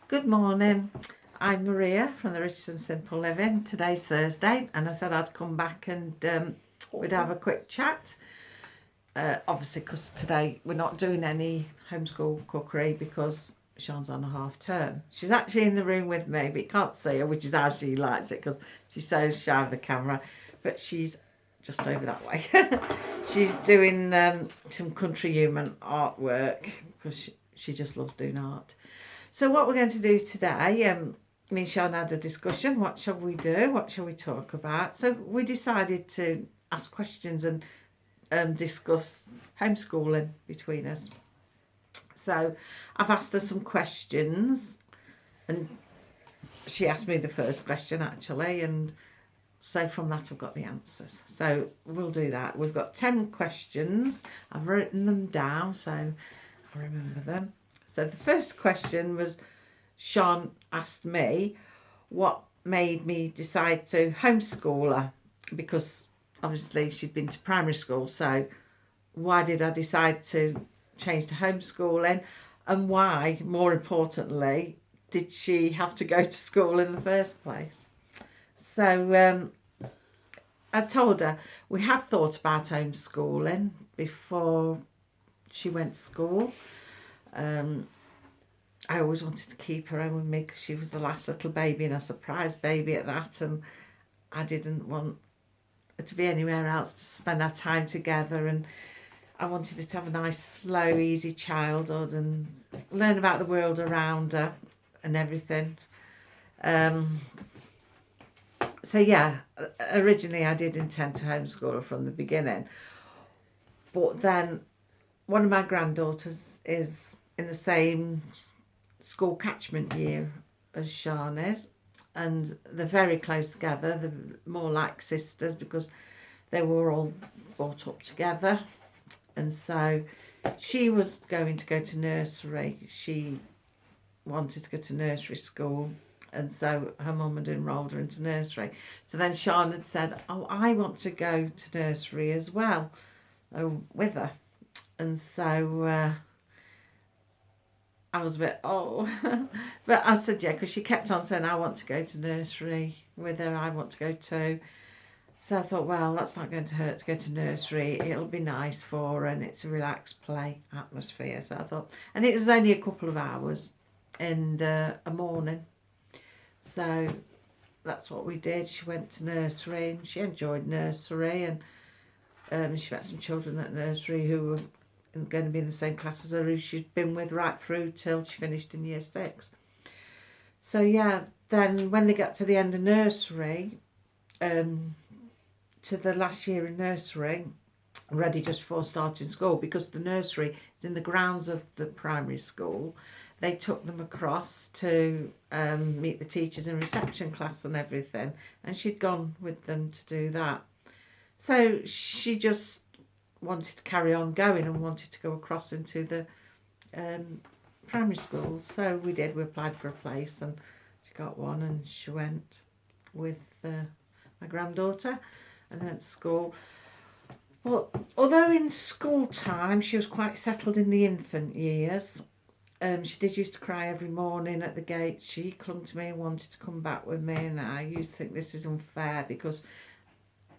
Good morning. I'm Maria from the Rich and Simple Living. Today's Thursday, and I said I'd come back and we'd have a quick chat. Obviously, because today we're not doing any homeschool cookery because Sean's on a half term. She's actually in the room with me, but you can't see her, which is how she likes it because she's so shy of the camera. But she's just over that way. She's doing some country human artwork because she just loves doing art. So what we're going to do today, me and Sean had a discussion. What shall we do? What shall we talk about? So we decided to ask questions and discuss homeschooling between us. So I've asked her some questions, and she asked me the first question actually, and so from that I've got the answers. So we'll do that. We've got 10 questions. I've written them down so I remember them. So the first question was Sean asked me what made me decide to homeschool her because obviously she'd been to primary school. So why did I decide to change to homeschooling, and why, more importantly, did she have to go to school in the first place? So I told her we had thought about homeschooling before she went to school. I always wanted to keep her home with me because she was the last little baby and a surprise baby at that, and I didn't want her to be anywhere else, to spend our time together, and I wanted her to have a nice, slow, easy childhood and learn about the world around her and everything. So yeah, originally I did intend to homeschool her from the beginning, but then one of my granddaughters is in the same school catchment year as Sian is, and they're very close together. They're more like sisters because they were all brought up together. And so she was going to go to nursery. She wanted to go to nursery school, and so her mum had enrolled her into nursery. So then Sian had said, "Oh, I want to go to nursery as well, with her." And so I was a bit, but I said, yeah, because she kept on saying, I want to go to nursery with her, I want to go too. So I thought, well, that's not going to hurt to go to nursery. It'll be nice for her and it's a relaxed play atmosphere. So I thought, and it was only a couple of hours in a morning. So that's what we did. She went to nursery and she enjoyed nursery, and she met some children at nursery who were going to be in the same class as her, who she'd been with right through till she finished in year 6. So yeah, then when they got to the end of nursery, to the last year in nursery, ready just before starting school, because the nursery is in the grounds of the primary school, they took them across to meet the teachers in reception class and everything, and she'd gone with them to do that. So she just wanted to carry on going and wanted to go across into the primary school. So we did. We applied for a place and she got one, and she went with my granddaughter and went to school. Well, although in school time she was quite settled in the infant years, she did used to cry every morning at the gate. She clung to me and wanted to come back with me, and I used to think this is unfair because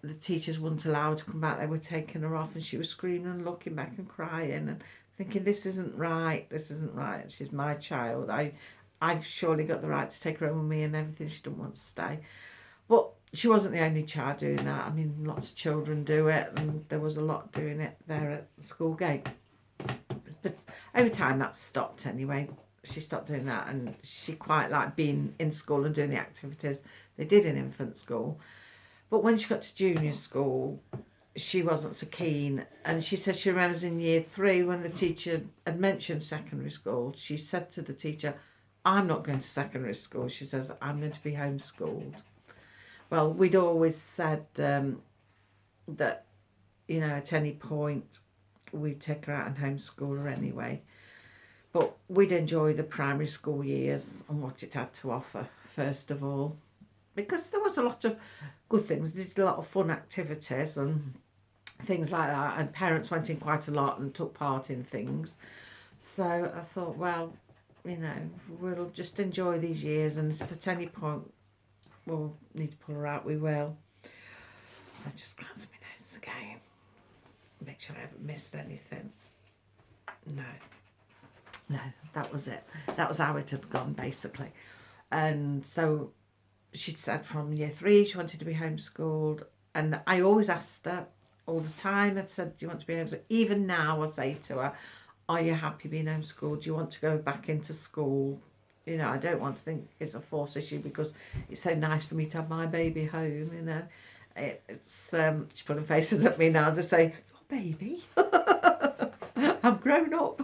the teachers wouldn't allow her to come back. They were taking her off, and she was screaming and looking back and crying and thinking, this isn't right, this isn't right. She's my child. I've surely got the right to take her home with me and everything. She didn't want to stay. But she wasn't the only child doing that. I mean, lots of children do it, and there was a lot doing it there at the school gate. But over time that stopped anyway. She stopped doing that, and she quite liked being in school and doing the activities they did in infant school. But when she got to junior school, she wasn't so keen. And she says she remembers in year 3 when the teacher had mentioned secondary school, she said to the teacher, I'm not going to secondary school. She says, I'm going to be homeschooled. Well, we'd always said that, you know, at any point we'd take her out and homeschool her anyway. But we'd enjoy the primary school years and what it had to offer, first of all, because there was a lot of good things. They did a lot of fun activities and things like that, and parents went in quite a lot and took part in things. So I thought, well, you know, we'll just enjoy these years, and if at any point we'll need to pull her out, we will. So just glance my notes again. Make sure I haven't missed anything. No, that was it. That was how it had gone, basically. And so she'd said from year 3 she wanted to be homeschooled, and I always asked her all the time. I said, do you want to be homeschooled? Even now I say to her, are you happy being homeschooled? Do you want to go back into school? You know, I don't want to think it's a force issue, because it's so nice for me to have my baby home, you know. It's she's putting faces at me now to say, your baby? I'm grown up.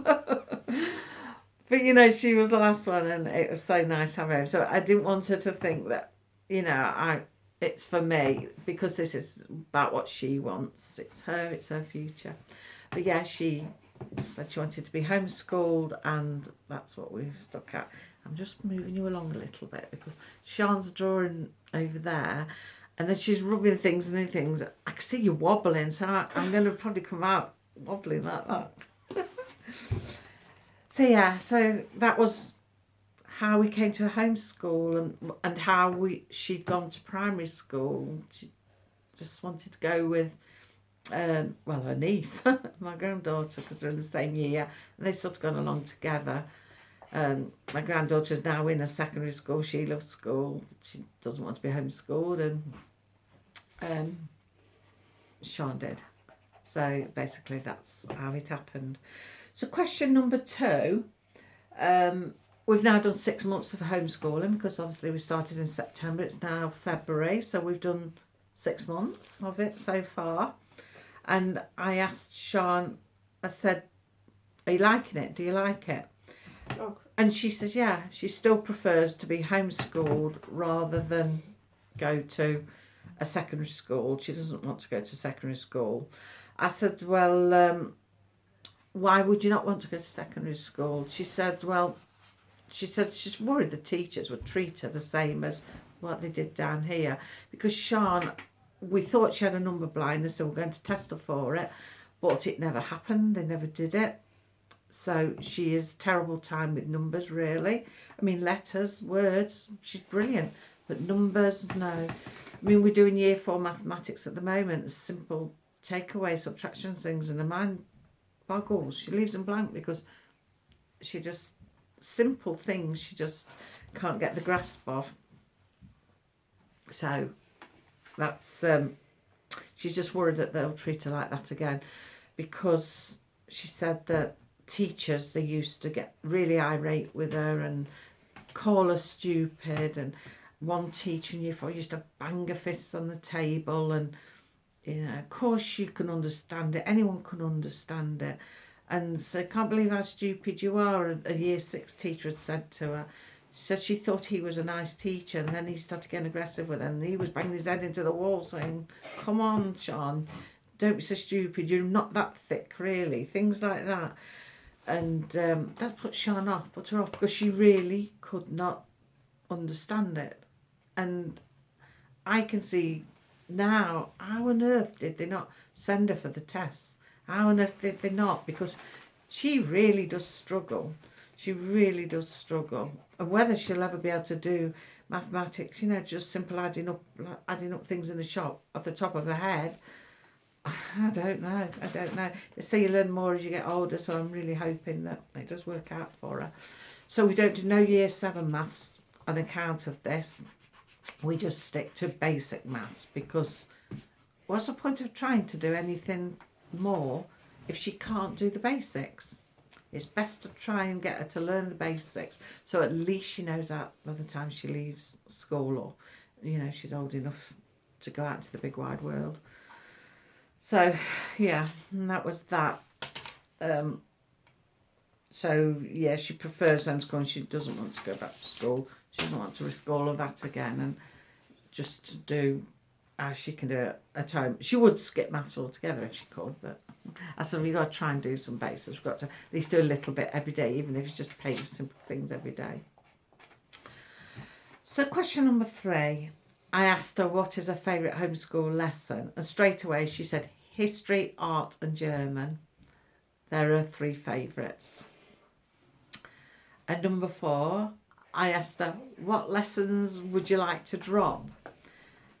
But, you know, she was the last one, and it was so nice to have her home. So I didn't want her to think that, you know, it's for me, because this is about what she wants. It's her future. But yeah, she said she wanted to be homeschooled, and that's what we've stuck at. I'm just moving you along a little bit, because Sian's drawing over there, and then she's rubbing things and things. I can see you wobbling, so I'm going to probably come out wobbling like that. So yeah, so that was how we came to a homeschool, and how she'd gone to primary school. She just wanted to go with her niece, my granddaughter, because they're in the same year, and they've sort of gone along together. My granddaughter's now in a secondary school. She loves school. She doesn't want to be homeschooled, and Sian did. So basically that's how it happened. So question number 2, we've now done 6 months of homeschooling, because obviously we started in September. It's now February, so we've done 6 months of it so far. And I asked Sian, I said, are you liking it? Do you like it? Oh. And she says, yeah, she still prefers to be homeschooled rather than go to a secondary school. She doesn't want to go to secondary school. I said, well, why would you not want to go to secondary school? She said, well, she's worried the teachers would treat her the same as what they did down here. Because Sian, we thought she had a number blindness, so we're going to test her for it, but it never happened. They never did it. So she is terrible time with numbers, really. I mean, letters, words, she's brilliant, but numbers, no. I mean, we're doing year 4 mathematics at the moment, simple takeaway, subtraction things, and her mind boggles. She leaves them blank, because she just, simple things, she just can't get the grasp of. So that's, she's just worried that they'll treat her like that again, because she said that teachers, they used to get really irate with her and call her stupid, and one teacher in year 4 used to bang her fists on the table, and you know, of course you can understand it, anyone can understand it. And so, I can't believe how stupid you are, a year 6 teacher had said to her. She said she thought he was a nice teacher, and then he started getting aggressive with her, and he was banging his head into the wall saying, come on, Sian, don't be so stupid, you're not that thick, really, things like that. And that put Sian off, put her off, because she really could not understand it. And I can see now, how on earth did they not send her for the tests? How on earth did they not? Because she really does struggle. She really does struggle. And whether she'll ever be able to do mathematics, you know, just simple adding up things in the shop off the top of her head, I don't know. They say you learn more as you get older, so I'm really hoping that it does work out for her. So we don't do no year 7 maths on account of this. We just stick to basic maths, because what's the point of trying to do anything more if she can't do the basics? It's best to try and get her to learn the basics, so at least she knows that by the time she leaves school, or you know, she's old enough to go out into the big wide world. So yeah, and that was that. So yeah, she prefers homeschooling. She doesn't want to go back to school. She doesn't want to risk all of that again, and just to do as she can do it at home. She would skip maths altogether if she could, but I said we've got to try and do some basics. We've got to at least do a little bit every day, even if it's just paying for simple things every day. So question number 3, I asked her what is her favourite homeschool lesson, and straight away she said history, art and German. There are 3 favourites. And number 4, I asked her, what lessons would you like to drop?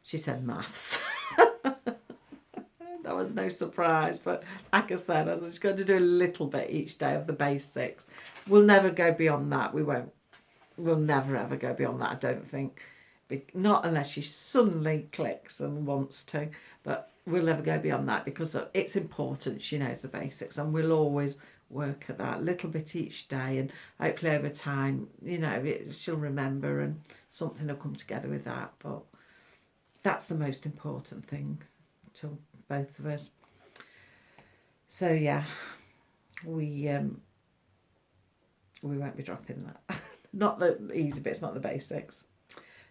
She said maths. That was no surprise, but like I said, I was going to do a little bit each day of the basics. We'll never go beyond that. We won't. We'll never ever go beyond that, I don't think. Not unless she suddenly clicks and wants to, but we'll never go beyond that because it's important she knows the basics, and we'll always work at that little bit each day, and hopefully over time, she'll remember and something will come together with that. But that's the most important thing to both of us. So yeah, we won't be dropping that. Not the easy bits, not the basics.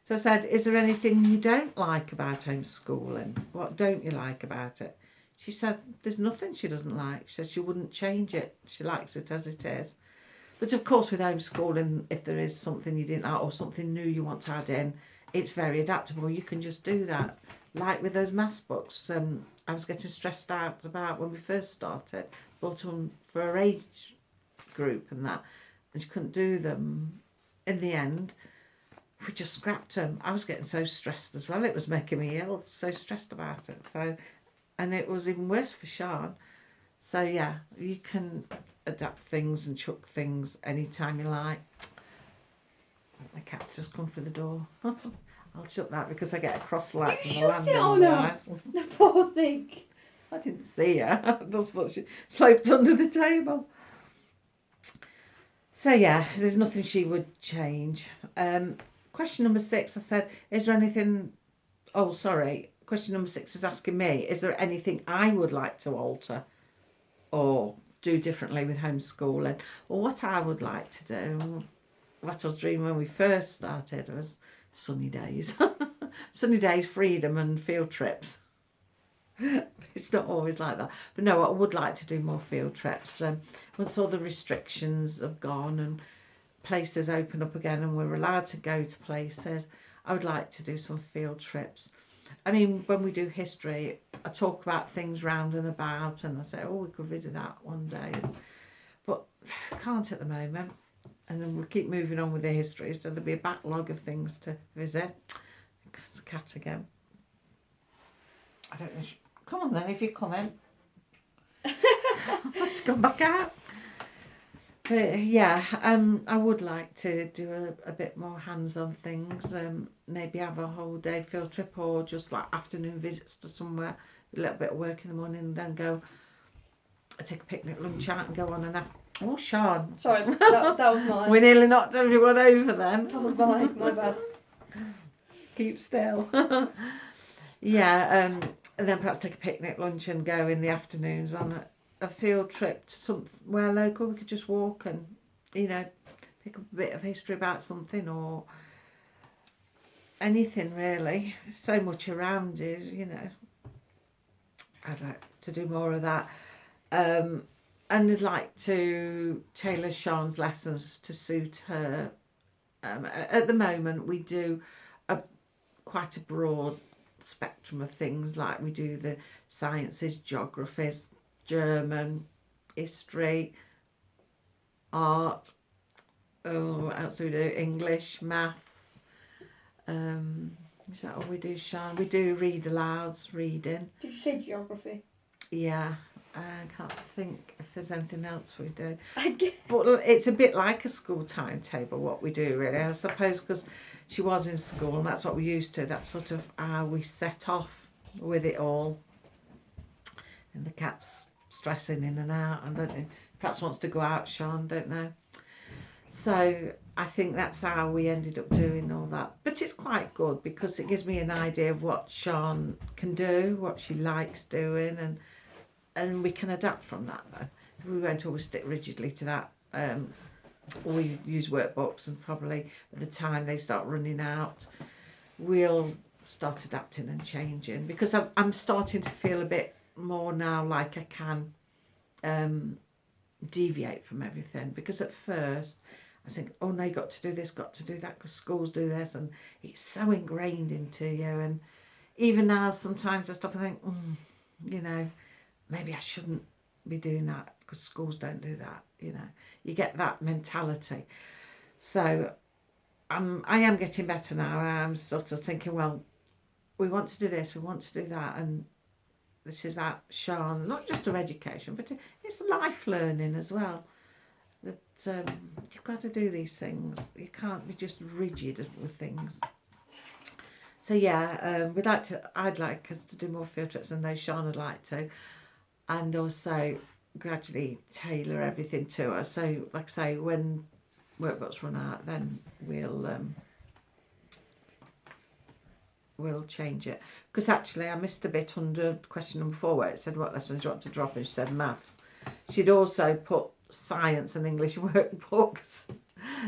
So I said, is there anything you don't like about homeschooling? What don't you like about it? She said, there's nothing she doesn't like. She said she wouldn't change it. She likes it as it is. But of course, with homeschooling, if there is something you didn't like or something new you want to add in, it's very adaptable. You can just do that. Like with those maths books, I was getting stressed out about when we first started. Bought them for her age group and that, and she couldn't do them. In the end, we just scrapped them. I was getting so stressed as well. It was making me ill, so stressed about it. So, and it was even worse for Sian. So yeah, you can adapt things and chuck things anytime you like. My cat just come through the door. I'll shut that because I get a cross light from the landing. On her. The poor thing. I didn't see her. I just thought she sloped under the table. So yeah, there's nothing she would change. Question number 6, I said, is there anything... Oh, sorry. Question number 6 is asking me, is there anything I would like to alter or do differently with homeschooling? Well, what I would like to do, what I was dreaming when we first started was sunny days. Sunny days, freedom and field trips. It's not always like that. But no, I would like to do more field trips. Once all the restrictions have gone and places open up again and we're allowed to go to places, I would like to do some field trips. I mean, when we do history, I talk about things round and about and I say, oh, we could visit that one day. But I can't at the moment. And then we'll keep moving on with the history, so there'll be a backlog of things to visit. It's a cat again. I don't know. Come on then, if you come in. Let's come back out. But yeah, I would like to do a bit more hands-on things. Maybe have a whole day field trip or just like afternoon visits to somewhere. A little bit of work in the morning and then go take a picnic lunch out and go on and have... Oh, Sian. Sorry, that was mine. We nearly knocked everyone over then. That was mine, my bad. Keep still. Yeah, and then perhaps take a picnic lunch and go in the afternoons on a field trip to somewhere local. We could just walk and, pick up a bit of history about something or anything really. There's so much around you, I'd like to do more of that. And I'd like to tailor Sian's lessons to suit her. At the moment, we do quite a broad spectrum of things, like we do the sciences, geographies, German, history, art, what else do we do? English, maths. Is that all we do, Sian? We do read alouds, reading. Did you say geography? Yeah, I can't think if there's anything else we do. I get... But it's a bit like a school timetable, what we do really, I suppose, because she was in school and that's what we used to. That's sort of how we set off with it all. And the cat's stressing in and out. I don't know. Perhaps wants to go out, Sian, don't know. So I think that's how we ended up doing all that. But it's quite good because it gives me an idea of what Sian can do, what she likes doing, and we can adapt from that though. We won't always stick rigidly to that. We use workbooks and probably at the time they start running out, we'll start adapting and changing because I'm starting to feel a bit more now like I can deviate from everything, because at first I think, oh no, you got to do this, got to do that because schools do this, and it's so ingrained into you. And even now sometimes I stop and think, maybe I shouldn't be doing that because schools don't do that. You get that mentality. So I am getting better now. I'm sort of thinking, well, we want to do this, we want to do that, and this is about Sian, not just her education, but it's life learning as well. That you've got to do these things. You can't be just rigid with things. So yeah, I'd like us to do more field trips, and I know Sian would like to, and also gradually tailor everything to her. So, like I say, when workbooks run out, then we'll change it. Because actually, I missed a bit under question number 4 where it said what lessons do you want to drop, and she said maths. She'd also put science and English workbooks.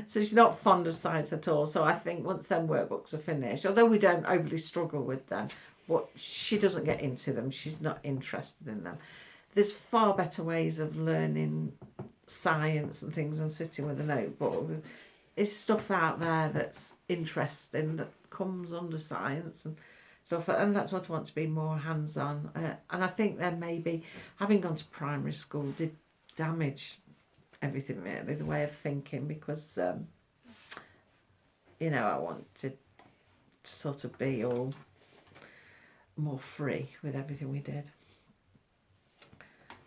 So she's not fond of science at all. So I think once them workbooks are finished, although we don't overly struggle with them, but she doesn't get into them. She's not interested in them. There's far better ways of learning science and things than sitting with a notebook. There's stuff out there that's interesting that comes under science and stuff, and that's what I want to be more hands-on. And I think then maybe having gone to primary school did damage everything really, the way of thinking, because I wanted to sort of be all more free with everything we did.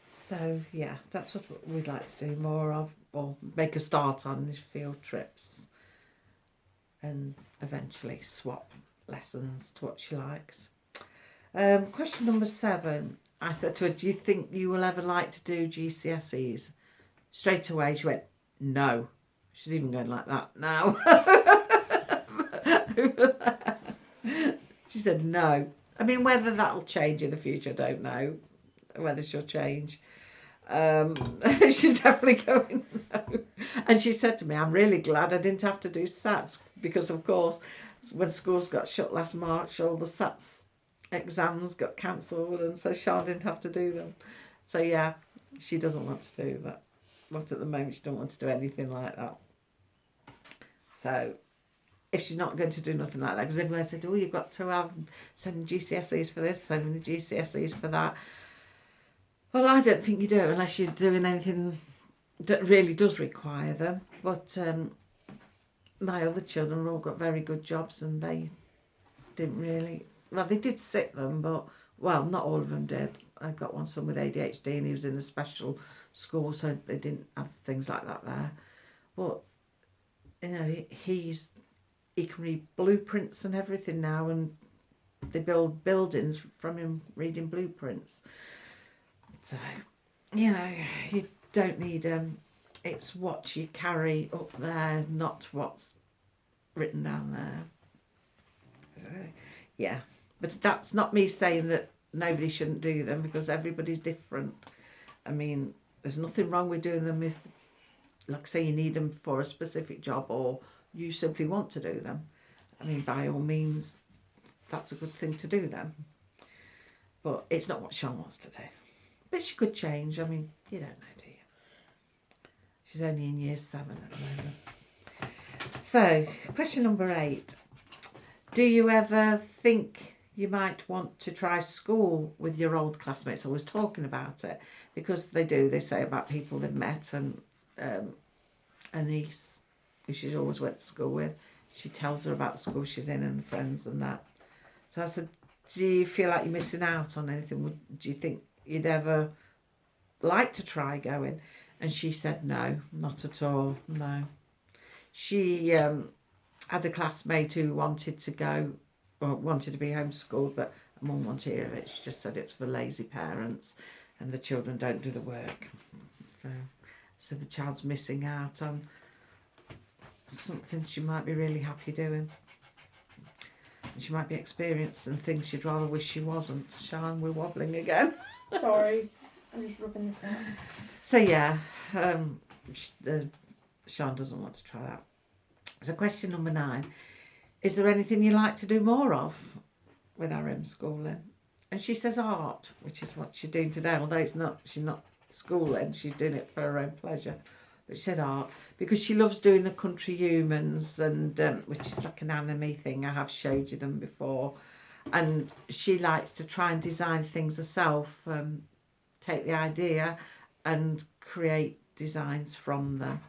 So yeah, that's what we'd like to do more of, or make a start on these field trips, and eventually swap lessons to what she likes. Question number 7, I said to her, do you think you will ever like to do GCSEs? Straight away she went, no. She's even going like that now. She said no. I mean, whether that'll change in the future, I don't know. Whether she'll change. She's definitely going no. And she said to me, I'm really glad I didn't have to do SATs, because of course when schools got shut last March, all the SATs exams got cancelled, and so Sian didn't have to do them. So yeah, she doesn't want to do that. But at the moment she don't want to do anything like that. So if she's not going to do nothing like that, because everyone said, oh, you've got to have so many GCSEs for this, so many GCSEs for that. Well, I don't think you do unless you're doing anything that really does require them. But my other children all got very good jobs, and they didn't really, well, they did sit them, but, well, not all of them did. I got one son with ADHD, and he was in a special school, so they didn't have things like that there. But he can read blueprints and everything now, and they build buildings from him reading blueprints. So you don't need it's what you carry up there, not what's written down there. Yeah, but that's not me saying that nobody shouldn't do them, because everybody's different. I mean, there's nothing wrong with doing them if, like say, you need them for a specific job, or you simply want to do them. I mean, by all means, that's a good thing to do then. But it's not what Sian wants to do. But she could change. I mean, you don't know, do you? She's only in year 7 at the moment. So, question number 8. Do you ever think you might want to try school with your old classmates? I was talking about it, because they say about people they've met, and a niece who she always went to school with, she tells her about the school she's in and friends and that. So I said, do you feel like you're missing out on anything? Do you think you'd ever like to try going? And she said no, not at all, no. She had a classmate who wanted to go, or wanted to be homeschooled, but her mum wanted to hear of it. She just said it's for lazy parents and the children don't do the work. So the child's missing out on something she might be really happy doing. And she might be experiencing things she'd rather wish she wasn't. Sian, we're wobbling again. Sorry, I'm just rubbing this out. So yeah, Sian doesn't want to try that. So question number 9. Is there anything you like to do more of with our homeschooling? And she says art, which is what she's doing today, although she's not schooling, she's doing it for her own pleasure. But she said art, because she loves doing the country humans, and which is like an anime thing. I have showed you them before. And she likes to try and design things herself, take the idea and create designs from them.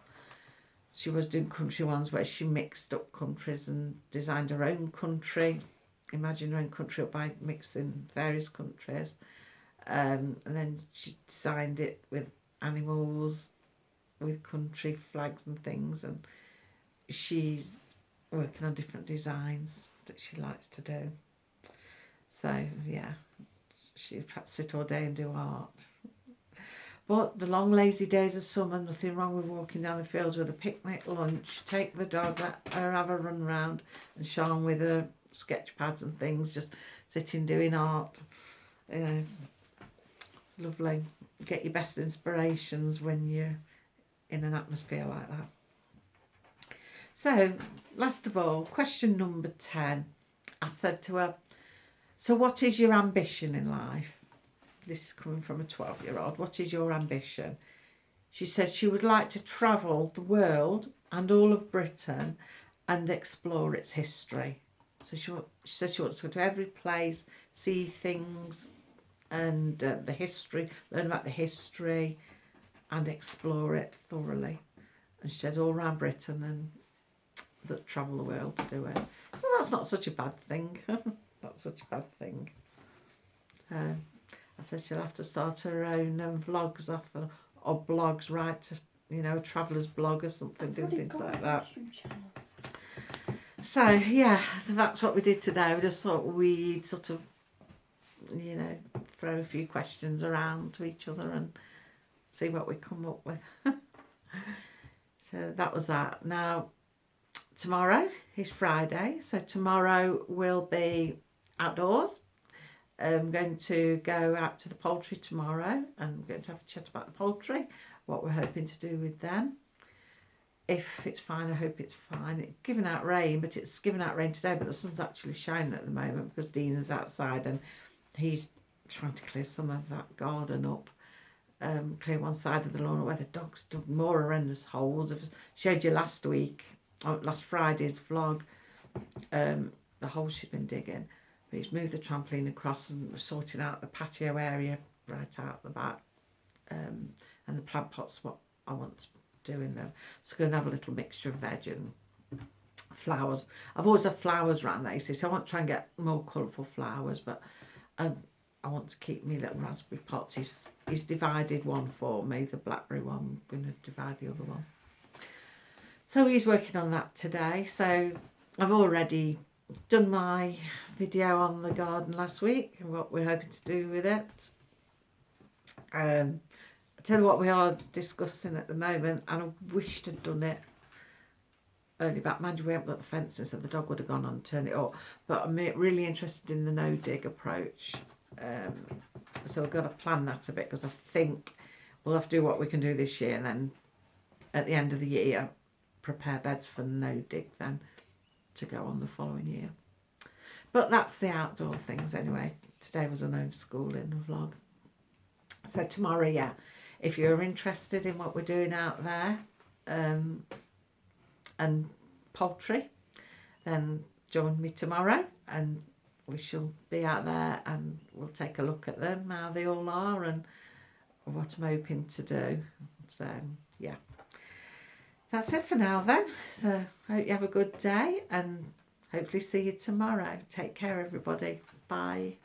she was doing country ones where she mixed up countries and designed her own country. Imagine her own country up by mixing various countries. And then she designed it with animals, with country flags and things. And she's working on different designs that she likes to do. So, yeah, she'd perhaps sit all day and do art. But the long lazy days of summer, nothing wrong with walking down the fields with a picnic lunch, take the dog, let her have a run round, and Sian with her sketch pads and things, just sitting doing art. You know, lovely. Get your best inspirations when you're in an atmosphere like that. So, last of all, question number 10. I said to her, so what is your ambition in life? This is coming from a 12-year-old. What is your ambition? She said she would like to travel the world and all of Britain and explore its history. So she said she wants to go to every place, see things and the history, learn about the history and explore it thoroughly. And she said all around Britain and that travel the world to do it. So that's not such a bad thing. Not such a bad thing. I said she'll have to start her own vlogs off or blogs, write to, you know, a traveller's blog or something, do things like that. So, yeah, that's what we did today. We just thought we'd sort of, you know, throw a few questions around to each other and see what we come up with. So that was that. Now, tomorrow is Friday, so tomorrow will be outdoors. I'm going to go out to the poultry tomorrow and we're going to have a chat about the poultry, what we're hoping to do with them. If it's fine, I hope it's fine. It's given out rain, but it's given out rain today, but the sun's actually shining at the moment because Dean is outside and he's trying to clear some of that garden up, clear one side of the lawn where the dogs dug more horrendous holes. I showed you last Friday's vlog, the holes she'd been digging. But he's moved the trampoline across and we're sorting out the patio area right out the back. And the plant pots, what I want to do in them. So I'm going to have a little mixture of veg and flowers. I've always had flowers around there, you see, so I want to try and get more colourful flowers, but I want to keep me little raspberry pots. He's divided one for me, the blackberry one. I'm going to divide the other one. So he's working on that today. So I've already done my video on the garden last week and what we're hoping to do with it. I tell you what we are discussing at the moment, and I wished I'd done it early back. Mind you, we haven't got the fences, so the dog would have gone on and turned it up. But I'm really interested in the no-dig approach. So we've got to plan that a bit because I think we'll have to do what we can do this year and then at the end of the year prepare beds for no-dig then to go on the following year. But that's the outdoor things anyway. Today was an homeschooling vlog. So tomorrow, yeah, if you're interested in what we're doing out there and poultry, then join me tomorrow and we shall be out there and we'll take a look at them, how they all are and what I'm hoping to do. So, yeah. That's it for now then. So I hope you have a good day and hopefully see you tomorrow. Take care everybody. Bye.